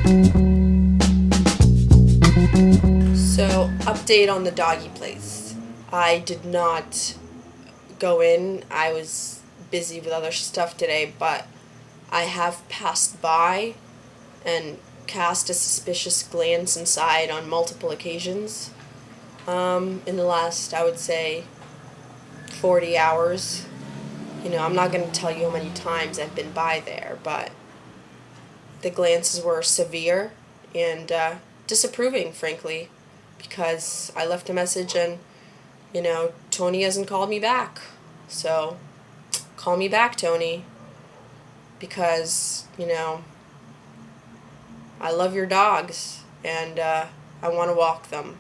So, update on the doggy place. I did not go in. I was busy with other stuff today, but I have passed by and cast a suspicious glance inside on multiple occasions in the last, I would say, 40 hours. I'm not going to tell you how many times I've been by there, but the glances were severe and disapproving, frankly, because I left a message and, Tony hasn't called me back. So, call me back, Tony, because, I love your dogs and I want to walk them.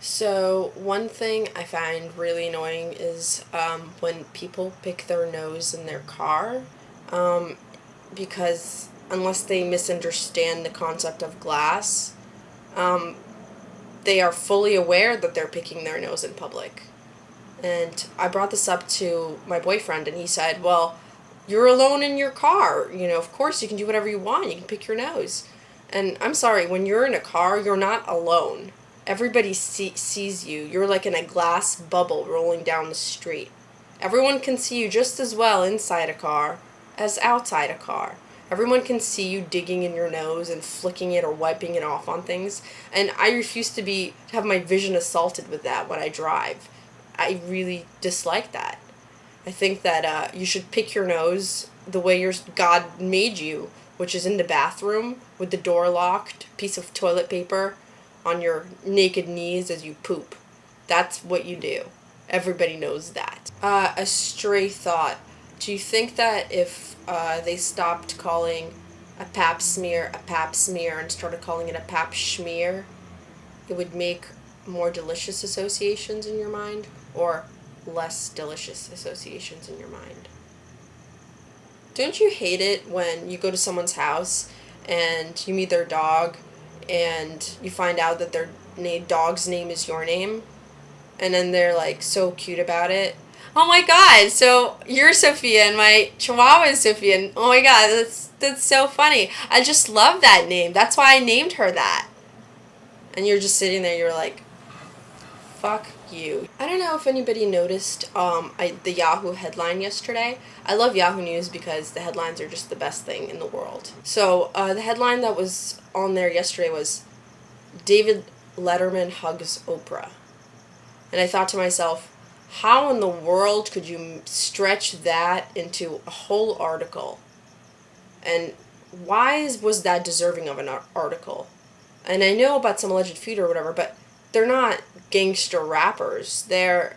So, one thing I find really annoying is when people pick their nose in their car, because unless they misunderstand the concept of glass, they are fully aware that they're picking their nose in public. And I brought this up to my boyfriend, and he said, well, you're alone in your car. Of course you can do whatever you want. You can pick your nose. And I'm sorry, when you're in a car, you're not alone. Everybody sees you. You're like in a glass bubble rolling down the street. Everyone can see you just as well inside a car as outside a car. Everyone can see you digging in your nose and flicking it or wiping it off on things. And I refuse to have my vision assaulted with that when I drive. I really dislike that. I think that you should pick your nose the way God made you, which is in the bathroom with the door locked, piece of toilet paper on your naked knees as you poop. That's what you do. Everybody knows that. A stray thought. Do you think that if they stopped calling a pap smear and started calling it a pap schmear, it would make more delicious associations in your mind or less delicious associations in your mind? Don't you hate it when you go to someone's house and you meet their dog and you find out that their dog's name is your name, and then they're like so cute about it? Oh my god, so you're Sofiya and my chihuahua is Sofiya, and oh my god, that's so funny. I just love that name. That's why I named her that. And you're just sitting there, you're like, fuck you. I don't know if anybody noticed the Yahoo headline yesterday. I love Yahoo News because the headlines are just the best thing in the world. So the headline that was on there yesterday was, David Letterman hugs Oprah. And I thought to myself, how in the world could you stretch that into a whole article? And why was that deserving of an article? And I know about some alleged feud or whatever, but they're not gangster rappers. They're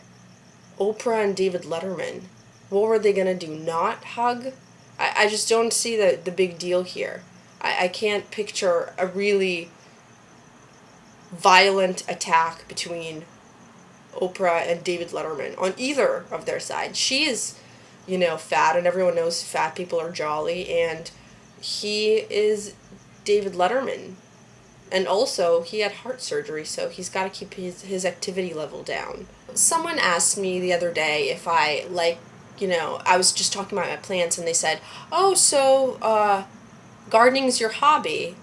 Oprah and David Letterman. What were they gonna do? Not hug? I just don't see the big deal here. I can't picture a really violent attack between Oprah and David Letterman on either of their sides. She is, fat, and everyone knows fat people are jolly, and he is David Letterman. And also, he had heart surgery, so he's got to keep his activity level down. Someone asked me the other day if I I was just talking about my plants, and they said, oh, so, gardening's your hobby?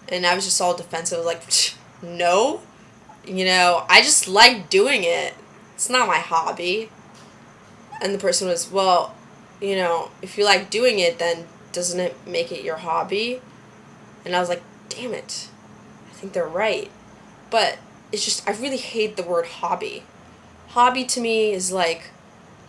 And I was just all defensive, like, no. I just like doing it. It's not my hobby. And the person was, well, if you like doing it, then doesn't it make it your hobby? And I was like, damn it. I think they're right. But it's just, I really hate the word hobby. Hobby to me is like,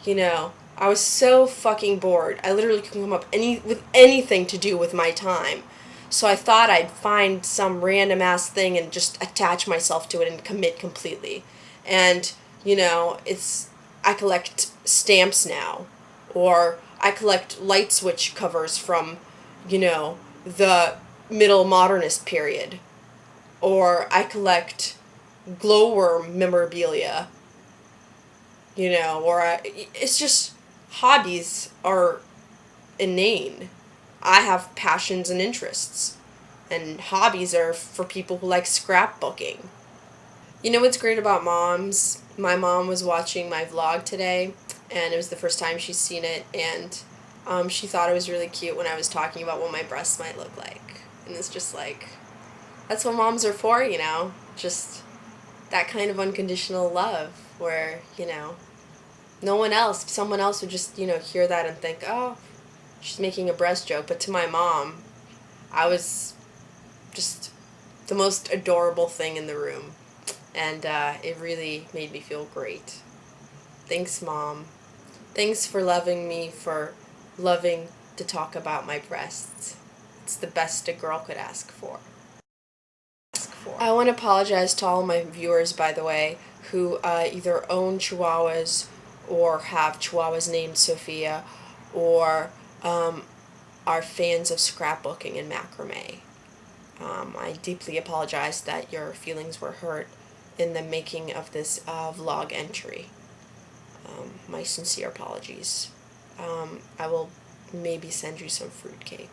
I was so fucking bored. I literally couldn't come up with anything to do with my time. So I thought I'd find some random ass thing and just attach myself to it and commit completely. And, I collect stamps now. Or I collect light switch covers from, the middle modernist period. Or I collect glowworm memorabilia. It's just, hobbies are inane. I have passions and interests. And hobbies are for people who like scrapbooking. What's great about moms? My mom was watching my vlog today, and it was the first time she's seen it, and she thought it was really cute when I was talking about what my breasts might look like. And it's just like, that's what moms are for, just that kind of unconditional love where, no one else, someone else would just, hear that and think, oh, she's making a breast joke. But to my mom, I was just the most adorable thing in the room. And it really made me feel great. Thanks, Mom. Thanks for loving me, for loving to talk about my breasts. It's the best a girl could ask for. I want to apologize to all my viewers, by the way, who either own Chihuahuas or have Chihuahuas named Sofiya, or are fans of scrapbooking and macrame. I deeply apologize that your feelings were hurt in the making of this vlog entry. My sincere apologies. I will maybe send you some fruitcake.